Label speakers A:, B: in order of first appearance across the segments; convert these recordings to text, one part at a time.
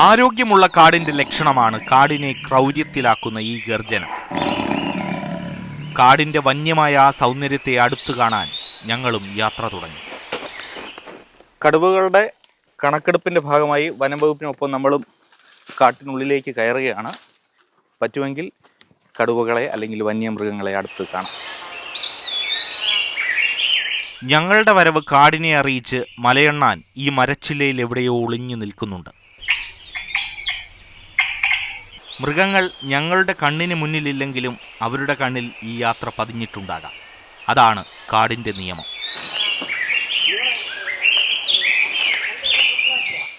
A: ആരോഗ്യമുള്ള കാടിന്റെ ലക്ഷണമാണ് കാടിനെ ക്രൗര്യത്തിലാക്കുന്ന ഈ ഗർജനം. കാടിന്റെ വന്യമായ ആ സൗന്ദര്യത്തെ അടുത്തു കാണാൻ ഞങ്ങളും യാത്ര തുടങ്ങി. കടുവകളുടെ കണക്കെടുപ്പിന്റെ ഭാഗമായി വനംവകുപ്പിനൊപ്പം നമ്മളും കാട്ടിനുള്ളിലേക്ക് കയറുകയാണ്. പറ്റുമെങ്കിൽ കടുവകളെ അല്ലെങ്കിൽ വന്യമൃഗങ്ങളെ അടുത്ത് കാണാം. ഞങ്ങളുടെ വരവ് കാടിനെ അറിയിച്ച് മലയണ്ണാൻ ഈ മരച്ചില്ലയിൽ എവിടെയോ ഒളിഞ്ഞു നിൽക്കുന്നുണ്ട്. മൃഗങ്ങൾ ഞങ്ങളുടെ കണ്ണിന് മുന്നിലില്ലെങ്കിലും അവരുടെ കണ്ണിൽ ഈ യാത്ര പതിഞ്ഞിട്ടുണ്ടാകാം. അതാണ് കാടിൻ്റെ നിയമം.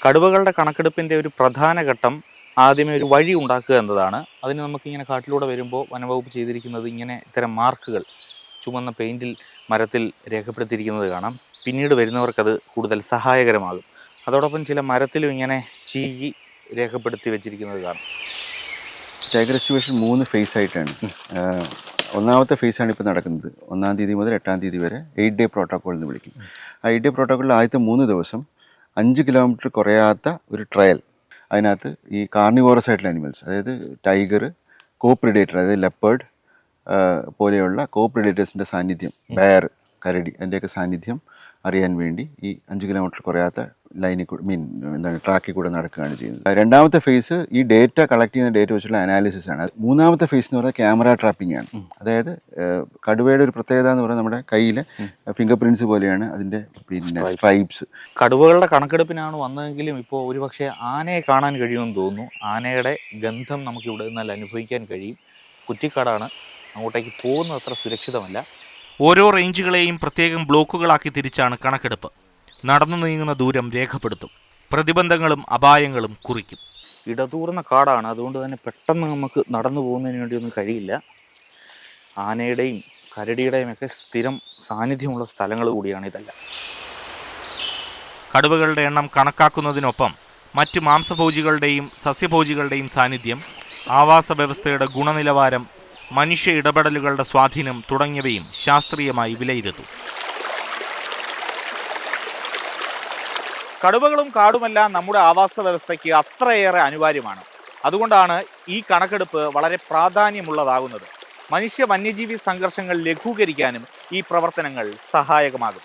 A: കടുവകളുടെ കണക്കെടുപ്പിൻ്റെ ഒരു പ്രധാന ഘട്ടം ആദ്യമേ ഒരു വഴി ഉണ്ടാക്കുക എന്നതാണ്. അതിന് നമുക്കിങ്ങനെ കാട്ടിലൂടെ വരുമ്പോൾ വനംവകുപ്പ് ചെയ്തിരിക്കുന്നത് ഇങ്ങനെ ഇത്തരം മാർക്കുകൾ ചുമന്ന പെയിൻറ്റിൽ മരത്തിൽ രേഖപ്പെടുത്തിയിരിക്കുന്നത് കാണാം. പിന്നീട് വരുന്നവർക്കത് കൂടുതൽ സഹായകരമാകും. അതോടൊപ്പം ചില മരത്തിലും ഇങ്ങനെ ചീകി രേഖപ്പെടുത്തി വെച്ചിരിക്കുന്നത് കാണാം.
B: ടൈഗർ എസ്റ്റിമേഷൻ 3 ഫേസ് ആയിട്ടാണ്. ഒന്നാമത്തെ ഫേസാണ് ഇപ്പോൾ നടക്കുന്നത്. 1-ാം തീയതി മുതൽ 8-ാം തീയതി വരെ 8 ഡേ പ്രോട്ടോക്കോൾ എന്ന് വിളിക്കും. ആ 8 ഡേ പ്രോട്ടോക്കോളിൽ ആദ്യത്തെ 3 ദിവസം 5 കിലോമീറ്റർ കുറയാത്ത ഒരു ട്രയൽ. അതിനകത്ത് ഈ കാർണിവോറസ് ആയിട്ടുള്ള അനിമൽസ്, അതായത് ടൈഗർ, കോപ്രിഡേറ്റർ അതായത് ലെപ്പേർഡ് പോലെയുള്ള കോപ്രിഡേറ്റേഴ്സിൻ്റെ സാന്നിധ്യം, ബെയർ, കരടി, അതിൻ്റെയൊക്കെ സാന്നിധ്യം അറിയാൻ വേണ്ടി ഈ 5 കിലോമീറ്റർ കുറയാത്ത ലൈനിൽ കൂടെ ട്രാക്കിൽ കൂടെ നടക്കുകയാണ് ചെയ്യുന്നത്. രണ്ടാമത്തെ ഫേസ് ഈ ഡേറ്റ കളക്ട് ചെയ്യുന്ന ഡേറ്റ വെച്ചുള്ള അനാലിസിസ് ആണ്. മൂന്നാമത്തെ ഫേസ് എന്ന് പറയുന്നത് ക്യാമറ ട്രാപ്പിംഗ് ആണ്. അതായത് കടുവയുടെ ഒരു പ്രത്യേകത എന്ന് പറയുന്നത് നമ്മുടെ കയ്യിലെ ഫിംഗർ പ്രിൻറ്റ്സ് പോലെയാണ് അതിൻ്റെ സ്ട്രൈപ്സ്.
A: കടുവകളുടെ കണക്കെടുപ്പിനാണ് വന്നതെങ്കിലും ഇപ്പോൾ ഒരുപക്ഷെ ആനയെ കാണാൻ കഴിയുമെന്ന് തോന്നുന്നു. ആനയുടെ ഗന്ധം നമുക്ക് ഇവിടെ നിന്നാൽ അനുഭവിക്കാൻ കഴിയും. കുറ്റിക്കാടാണ്, അങ്ങോട്ടേക്ക് പോകുന്നത് അത്ര സുരക്ഷിതമല്ല. ഓരോ റേഞ്ചുകളെയും പ്രത്യേകം ബ്ലോക്കുകളാക്കി തിരിച്ചാണ് കണക്കെടുപ്പ്. നടന്നു നീങ്ങുന്ന ദൂരം രേഖപ്പെടുത്തും. പ്രതിബന്ധങ്ങളും അപായങ്ങളും കുറിക്കും. ഇടതൂർന്ന കാടാണ്, അതുകൊണ്ട് തന്നെ പെട്ടെന്ന് നമുക്ക് നടന്നു പോകുന്നതിന് വേണ്ടിയൊന്നും കഴിയില്ല. ആനയുടെയും കരടിയുടെയും ഒക്കെ സ്ഥിരം സാന്നിധ്യമുള്ള സ്ഥലങ്ങൾ കൂടിയാണ് ഇതെല്ലാം. കടുവകളുടെ എണ്ണം കണക്കാക്കുന്നതിനൊപ്പം മറ്റ് മാംസഭോജികളുടെയും സസ്യഭോജികളുടെയും സാന്നിധ്യം, ആവാസ വ്യവസ്ഥയുടെ ഗുണനിലവാരം, മനുഷ്യ ഇടപെടലുകളുടെ സ്വാധീനം തുടങ്ങിയവയും ശാസ്ത്രീയമായി വിലയിരുത്തും. കടുവകളും കാടുമെല്ലാം നമ്മുടെ ആവാസ വ്യവസ്ഥയ്ക്ക് അത്രയേറെ അനിവാര്യമാണ്. അതുകൊണ്ടാണ് ഈ കണക്കെടുപ്പ് വളരെ പ്രാധാന്യമുള്ളതാകുന്നത്. മനുഷ്യ വന്യജീവി സംഘർഷങ്ങൾ ലഘൂകരിക്കാനും ഈ പ്രവർത്തനങ്ങൾ സഹായകമാകും.